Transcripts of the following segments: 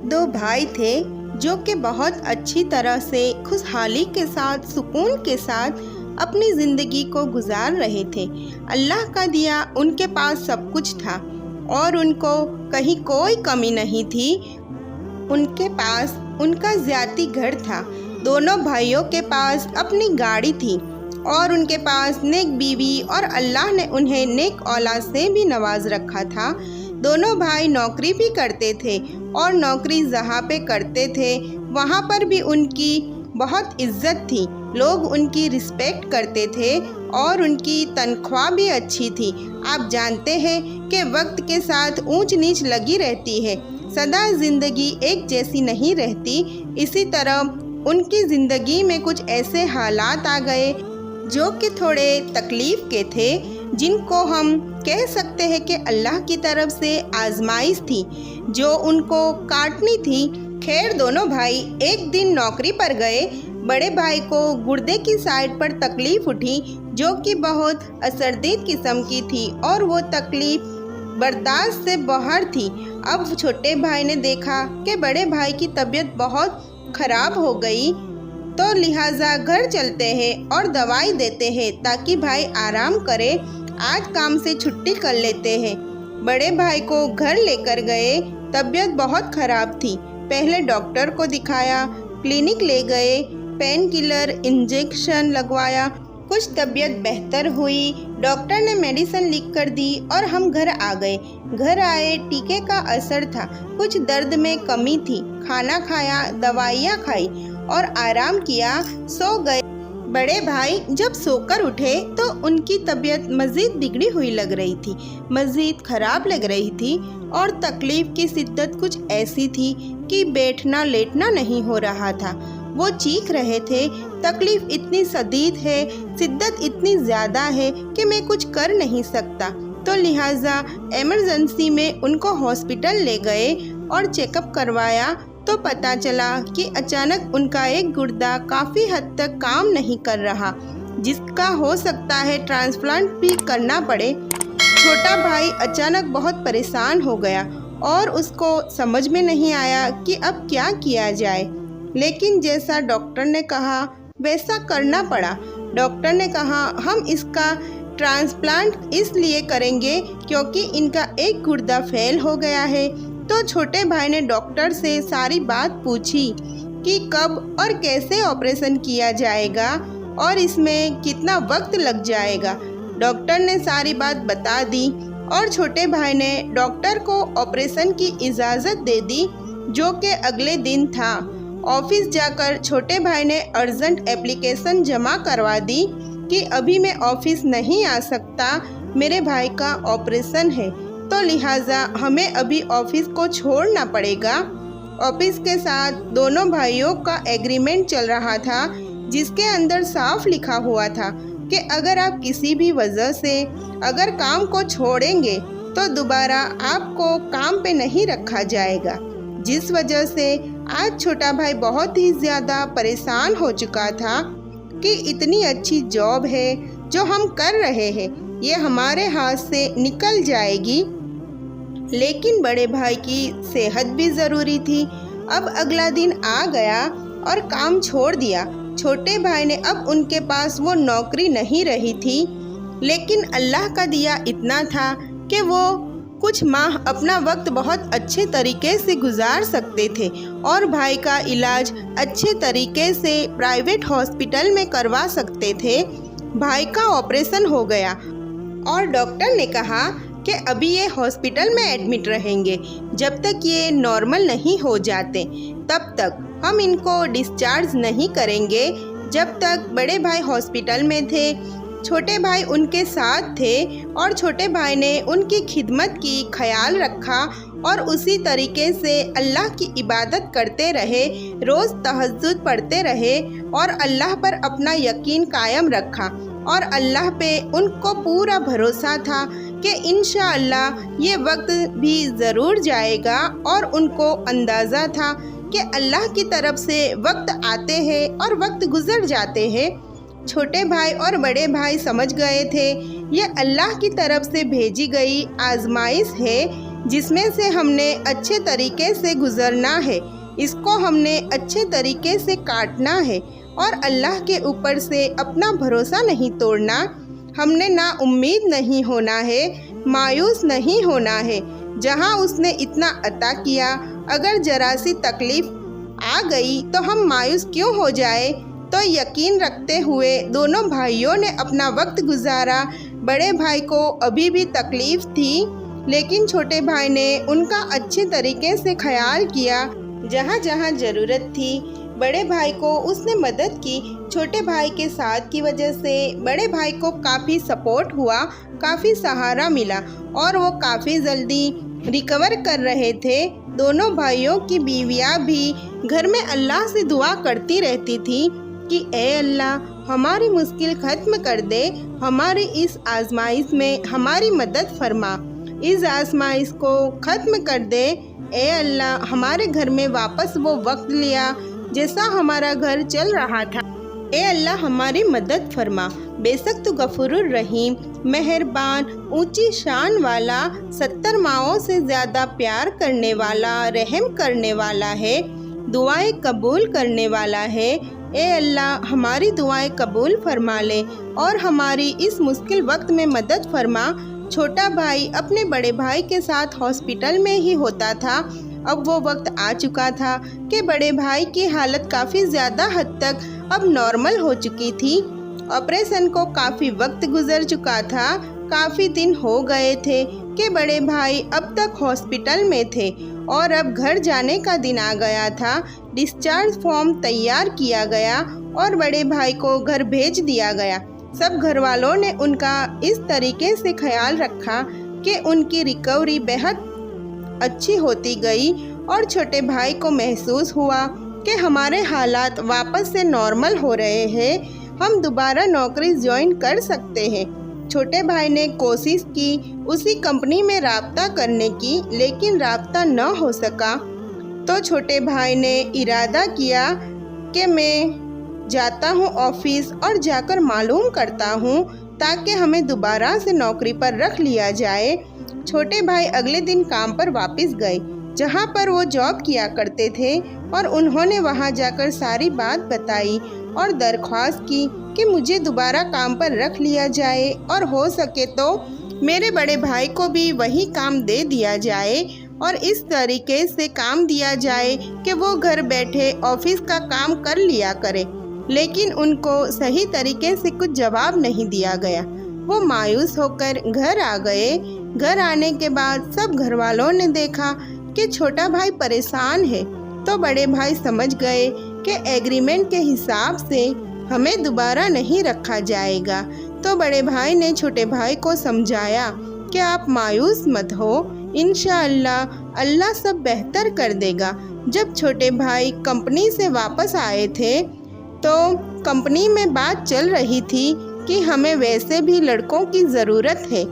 दो भाई थे जो कि बहुत अच्छी तरह से खुशहाली के साथ, सुकून के साथ अपनी ज़िंदगी को गुजार रहे थे। अल्लाह का दिया उनके पास सब कुछ था और उनको कहीं कोई कमी नहीं थी। उनके पास उनका ज़ाती घर था, दोनों भाइयों के पास अपनी गाड़ी थी और उनके पास नेक बीवी और अल्लाह ने उन्हें नेक औलाद से भी नवाज रखा था। दोनों भाई नौकरी भी करते थे और नौकरी जहाँ पे करते थे वहाँ पर भी उनकी बहुत इज्जत थी, लोग उनकी रिस्पेक्ट करते थे और उनकी तनख्वाह भी अच्छी थी। आप जानते हैं कि वक्त के साथ ऊंच नीच लगी रहती है, सदा ज़िंदगी एक जैसी नहीं रहती। इसी तरह उनकी ज़िंदगी में कुछ ऐसे हालात आ गए जो कि थोड़े तकलीफ़ के थे, जिनको हम कह सकते हैं कि अल्लाह की तरफ से आजमाइश थी जो उनको काटनी थी। खैर, दोनों भाई एक दिन नौकरी पर गए। बड़े भाई को गुर्दे की साइड पर तकलीफ़ उठी जो कि बहुत असरदीद किस्म की थी और वो तकलीफ़ बर्दाश्त से बाहर थी। अब छोटे भाई ने देखा कि बड़े भाई की तबीयत बहुत ख़राब हो गई, तो लिहाजा घर चलते हैं और दवाई देते हैं ताकि भाई आराम करे, आज काम से छुट्टी कर लेते हैं। बड़े भाई को घर लेकर गए, तबीयत बहुत ख़राब थी। पहले डॉक्टर को दिखाया, क्लिनिक ले गए, पेन किलर इंजेक्शन लगवाया, कुछ तबीयत बेहतर हुई, डॉक्टर ने मेडिसिन लिख कर दी और हम घर आ गए। घर आए, टीके का असर था, कुछ दर्द में कमी थी, खाना खाया, दवाइयाँ खाई और आराम किया, सो गए। बड़े भाई जब सोकर उठे तो उनकी तबीयत मज़ीद बिगड़ी हुई लग रही थी, मज़ीद ख़राब लग रही थी और तकलीफ़ की शिद्दत कुछ ऐसी थी कि बैठना लेटना नहीं हो रहा था। वो चीख रहे थे, तकलीफ़ इतनी शदीद है, शिद्दत इतनी ज़्यादा है कि मैं कुछ कर नहीं सकता। तो लिहाजा इमरजेंसी में उनको हॉस्पिटल ले गए और चेकअप करवाया तो पता चला कि अचानक उनका एक गुर्दा काफ़ी हद तक काम नहीं कर रहा, जिसका हो सकता है ट्रांसप्लांट भी करना पड़े। छोटा भाई अचानक बहुत परेशान हो गया और उसको समझ में नहीं आया कि अब क्या किया जाए, लेकिन जैसा डॉक्टर ने कहा वैसा करना पड़ा। डॉक्टर ने कहा हम इसका ट्रांसप्लांट इसलिए करेंगे क्योंकि इनका एक गुर्दा फेल हो गया है। तो छोटे भाई ने डॉक्टर से सारी बात पूछी कि कब और कैसे ऑपरेशन किया जाएगा और इसमें कितना वक्त लग जाएगा। डॉक्टर ने सारी बात बता दी और छोटे भाई ने डॉक्टर को ऑपरेशन की इजाज़त दे दी, जो कि अगले दिन था। ऑफिस जाकर छोटे भाई ने अर्जेंट एप्लीकेशन जमा करवा दी कि अभी मैं ऑफिस नहीं आ सकता, मेरे भाई का ऑपरेशन है, तो लिहाजा हमें अभी ऑफिस को छोड़ना पड़ेगा। ऑफिस के साथ दोनों भाइयों का एग्रीमेंट चल रहा था, जिसके अंदर साफ लिखा हुआ था कि अगर आप किसी भी वजह से अगर काम को छोड़ेंगे तो दोबारा आपको काम पे नहीं रखा जाएगा। जिस वजह से आज छोटा भाई बहुत ही ज़्यादा परेशान हो चुका था कि इतनी अच्छी जॉब है जो हम कर रहे हैं, ये हमारे हाथ से निकल जाएगी। लेकिन बड़े भाई की सेहत भी ज़रूरी थी। अब अगला दिन आ गया और काम छोड़ दिया। छोटे भाई ने अब उनके पास वो नौकरी नहीं रही थी, लेकिन अल्लाह का दिया इतना था कि वो कुछ माह अपना वक्त बहुत अच्छे तरीके से गुजार सकते थे और भाई का इलाज अच्छे तरीके से प्राइवेट हॉस्पिटल में करवा सकते थे। भाई का ऑपरेशन हो गया और डॉक्टर ने कहा कि अभी ये हॉस्पिटल में एडमिट रहेंगे, जब तक ये नॉर्मल नहीं हो जाते तब तक हम इनको डिस्चार्ज नहीं करेंगे। जब तक बड़े भाई हॉस्पिटल में थे, छोटे भाई उनके साथ थे और छोटे भाई ने उनकी खिदमत की, ख्याल रखा और उसी तरीके से अल्लाह की इबादत करते रहे, रोज़ तहज्जुद पढ़ते रहे और अल्लाह पर अपना यकीन कायम रखा और अल्लाह पे उनको पूरा भरोसा था कि इंशाअल्लाह ये वक्त भी ज़रूर जाएगा और उनको अंदाज़ा था कि अल्लाह की तरफ से वक्त आते हैं और वक्त गुज़र जाते हैं। छोटे भाई और बड़े भाई समझ गए थे ये अल्लाह की तरफ से भेजी गई आजमाइश है जिसमें से हमने अच्छे तरीके से गुजरना है, इसको हमने अच्छे तरीके से काटना है और अल्लाह के ऊपर से अपना भरोसा नहीं तोड़ना। हमने ना उम्मीद नहीं होना है, मायूस नहीं होना है। जहाँ उसने इतना अता किया, अगर जरा सी तकलीफ आ गई तो हम मायूस क्यों हो जाए। तो यकीन रखते हुए दोनों भाइयों ने अपना वक्त गुजारा। बड़े भाई को अभी भी तकलीफ थी, लेकिन छोटे भाई ने उनका अच्छे तरीके से ख्याल किया। जहाँ जहाँ ज़रूरत थी बड़े भाई को उसने मदद की। छोटे भाई के साथ की वजह से बड़े भाई को काफ़ी सपोर्ट हुआ, काफ़ी सहारा मिला और वो काफ़ी जल्दी रिकवर कर रहे थे। दोनों भाइयों की बीवियाँ भी घर में अल्लाह से दुआ करती रहती थी कि ए अल्लाह, हमारी मुश्किल ख़त्म कर दे, हमारी इस आजमाइश में हमारी मदद फरमा, इस आजमाइश को ख़त्म कर दे। ए अल्लाह, हमारे घर में वापस वो वक्त लिया जैसा हमारा घर चल रहा था। ए अल्लाह, हमारी मदद फरमा। बेशक तो गफूरुर रहीम, मेहरबान, ऊंची शान वाला, 70 माओं से ज़्यादा प्यार करने वाला, रहम करने वाला है, दुआएं कबूल करने वाला है। ए अल्लाह, हमारी दुआएं कबूल फरमा ले और हमारी इस मुश्किल वक्त में मदद फरमा। छोटा भाई अपने बड़े भाई के साथ हॉस्पिटल में ही होता था। अब वो वक्त आ चुका था कि बड़े भाई की हालत काफ़ी ज़्यादा हद तक अब नॉर्मल हो चुकी थी। ऑपरेशन को काफ़ी वक्त गुजर चुका था, काफ़ी दिन हो गए थे कि बड़े भाई अब तक हॉस्पिटल में थे और अब घर जाने का दिन आ गया था। डिस्चार्ज फॉर्म तैयार किया गया और बड़े भाई को घर भेज दिया गया। सब घर वालों ने उनका इस तरीके से ख्याल रखा कि उनकी रिकवरी बेहद अच्छी होती गई और छोटे भाई को महसूस हुआ कि हमारे हालात वापस से नॉर्मल हो रहे हैं, हम दोबारा नौकरी ज्वाइन कर सकते हैं। छोटे भाई ने कोशिश की उसी कंपनी में राब्ता करने की, लेकिन राब्ता न हो सका। तो छोटे भाई ने इरादा किया कि मैं जाता हूँ ऑफिस और जाकर मालूम करता हूँ ताकि हमें दोबारा से नौकरी पर रख लिया जाए। छोटे भाई अगले दिन काम पर वापस गए जहाँ पर वो जॉब किया करते थे और उन्होंने वहाँ जाकर सारी बात बताई और दरख्वास्त की कि मुझे दोबारा काम पर रख लिया जाए और हो सके तो मेरे बड़े भाई को भी वही काम दे दिया जाए और इस तरीके से काम दिया जाए कि वो घर बैठे ऑफिस का काम कर लिया करे। लेकिन उनको सही तरीके से कुछ जवाब नहीं दिया गया। वो मायूस होकर घर आ गए। घर आने के बाद सब घर वालों ने देखा कि छोटा भाई परेशान है, तो बड़े भाई समझ गए कि एग्रीमेंट के हिसाब से हमें दोबारा नहीं रखा जाएगा। तो बड़े भाई ने छोटे भाई को समझाया कि आप मायूस मत हो, इंशाअल्लाह अल्लाह सब बेहतर कर देगा। जब छोटे भाई कंपनी से वापस आए थे तो कंपनी में बात चल रही थी कि हमें वैसे भी लड़कों की ज़रूरत है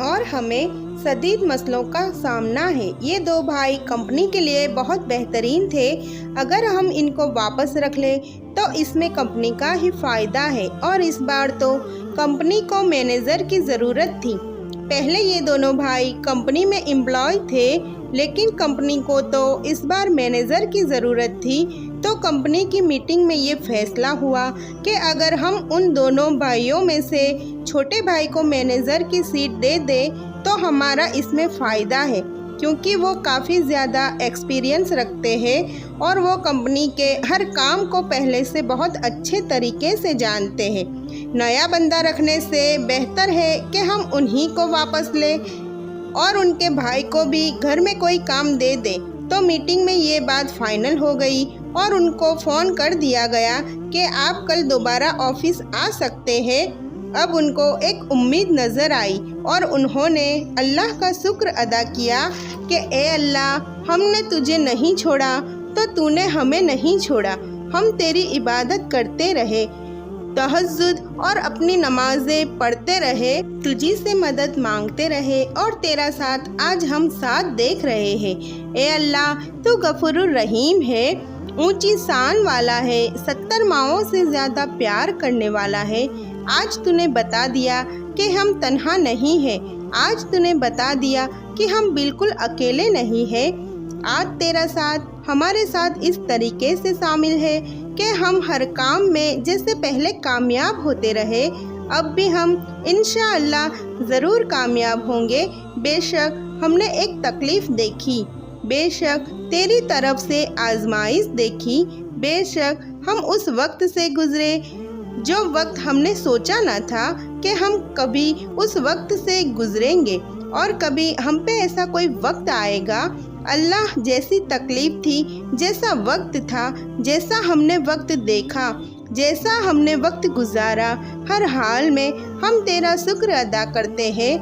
और हमें शदीद मसलों का सामना है। ये दो भाई कंपनी के लिए बहुत बेहतरीन थे, अगर हम इनको वापस रख लें तो इसमें कंपनी का ही फ़ायदा है और इस बार तो कंपनी को मैनेजर की ज़रूरत थी। पहले ये दोनों भाई कंपनी में एम्प्लॉय थे, लेकिन कंपनी को तो इस बार मैनेजर की ज़रूरत थी। तो कंपनी की मीटिंग में ये फैसला हुआ कि अगर हम उन दोनों भाइयों में से छोटे भाई को मैनेजर की सीट दे दें तो हमारा इसमें फ़ायदा है, क्योंकि वो काफ़ी ज़्यादा एक्सपीरियंस रखते हैं और वो कंपनी के हर काम को पहले से बहुत अच्छे तरीके से जानते हैं। नया बंदा रखने से बेहतर है कि हम उन्हीं को वापस लें और उनके भाई को भी घर में कोई काम दे दें। तो मीटिंग में ये बात फाइनल हो गई और उनको फ़ोन कर दिया गया कि आप कल दोबारा ऑफिस आ सकते हैं। अब उनको एक उम्मीद नज़र आई और उन्होंने अल्लाह का शुक्र अदा किया कि ए अल्लाह, हमने तुझे नहीं छोड़ा तो तूने हमें नहीं छोड़ा। हम तेरी इबादत करते रहे, तहज्जुद और अपनी नमाजें पढ़ते रहे, तुझी से मदद मांगते रहे और तेरा साथ आज हम साथ देख रहे हैं। ए अल्लाह, तू गफूरुर रहीम है, ऊंची शान वाला है, 70 माओं से ज़्यादा प्यार करने वाला है। आज तूने बता दिया कि हम तन्हा नहीं हैं। आज तूने बता दिया कि कि हम बिल्कुल अकेले नहीं हैं। आज तेरा साथ हमारे साथ इस तरीके से शामिल है कि हम हर काम में जैसे पहले कामयाब होते रहे, अब भी हम इंशाअल्लाह ज़रूर कामयाब होंगे। बेशक हमने एक तकलीफ़ देखी, बेशक तेरी तरफ से आजमाइश देखी, बेशक हम उस वक्त से गुज़रे जो वक्त हमने सोचा न था कि हम कभी उस वक्त से गुज़रेंगे और कभी हम पे ऐसा कोई वक्त आएगा। अल्लाह, जैसी तकलीफ़ थी, जैसा वक्त था, जैसा हमने वक्त देखा, जैसा हमने वक्त गुजारा, हर हाल में हम तेरा शुक्र अदा करते हैं।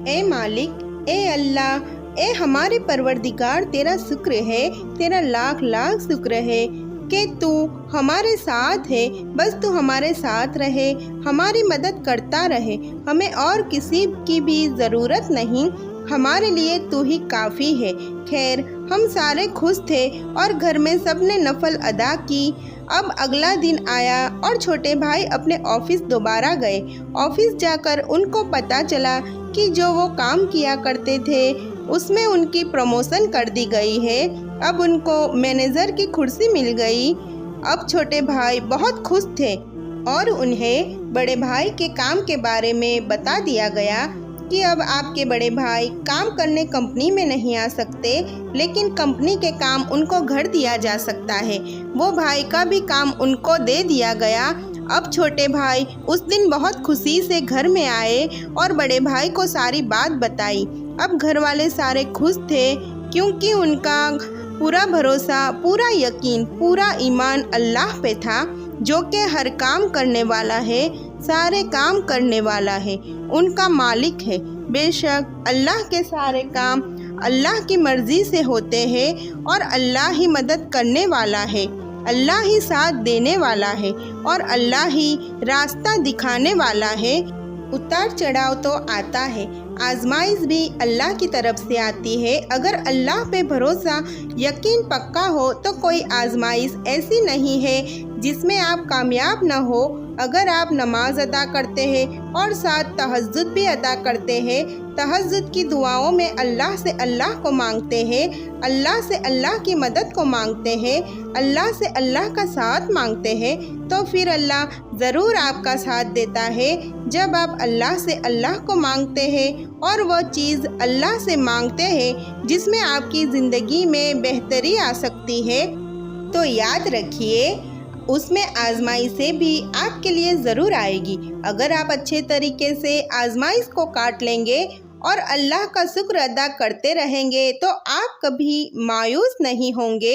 ए मालिक, ए अल्लाह, ए हमारे परवरदिगार, तेरा शुक्र है, तेरा लाख लाख शुक्र है कि तू हमारे साथ है। बस तू हमारे साथ रहे, हमारी मदद करता रहे, हमें और किसी की भी ज़रूरत नहीं, हमारे लिए तू ही काफ़ी है। खैर, हम सारे खुश थे और घर में सब ने नफल अदा की। अब अगला दिन आया और छोटे भाई अपने ऑफिस दोबारा गए। ऑफिस जाकर उनको पता चला कि जो वो काम किया करते थे उसमें उनकी प्रमोशन कर दी गई है। अब उनको मैनेजर की कुर्सी मिल गई। अब छोटे भाई बहुत खुश थे और उन्हें बड़े भाई के काम के बारे में बता दिया गया कि अब आपके बड़े भाई काम करने कंपनी में नहीं आ सकते, लेकिन कंपनी के काम उनको घर दिया जा सकता है। वो भाई का भी काम उनको दे दिया गया। अब छोटे भाई उस दिन बहुत खुशी से घर में आए और बड़े भाई को सारी बात बताई। अब घर वाले सारे खुश थे क्योंकि उनका पूरा भरोसा, पूरा यकीन, पूरा ईमान अल्लाह पे था, जो कि हर काम करने वाला है, सारे काम करने वाला है, उनका मालिक है। बेशक अल्लाह के सारे काम अल्लाह की मर्ज़ी से होते हैं और अल्लाह ही मदद करने वाला है, अल्लाह ही साथ देने वाला है और अल्लाह ही रास्ता दिखाने वाला है। उतार चढ़ाव तो आता है, आजमाइश भी अल्लाह की तरफ से आती है। अगर अल्लाह पे भरोसा, यकीन पक्का हो तो कोई आजमाइश ऐसी नहीं है जिसमें आप कामयाब ना हो। अगर आप नमाज अदा करते हैं और साथ तहज्जुद भी अदा करते हैं, तहज्जुद की दुआओं में अल्लाह से अल्लाह को मांगते हैं, अल्लाह से अल्लाह की मदद को मांगते हैं, अल्लाह से अल्लाह का साथ मांगते हैं, तो फिर अल्लाह ज़रूर आपका साथ देता है। जब आप अल्लाह से अल्लाह को मांगते हैं और वह चीज़ अल्लाह से मांगते हैं जिसमें आपकी ज़िंदगी में बेहतरी आ सकती है, तो याद रखिए उसमें आजमाइशें भी आपके लिए ज़रूर आएगी। अगर आप अच्छे तरीके से आजमाइश को काट लेंगे और अल्लाह का शुक्र अदा करते रहेंगे तो आप कभी मायूस नहीं होंगे।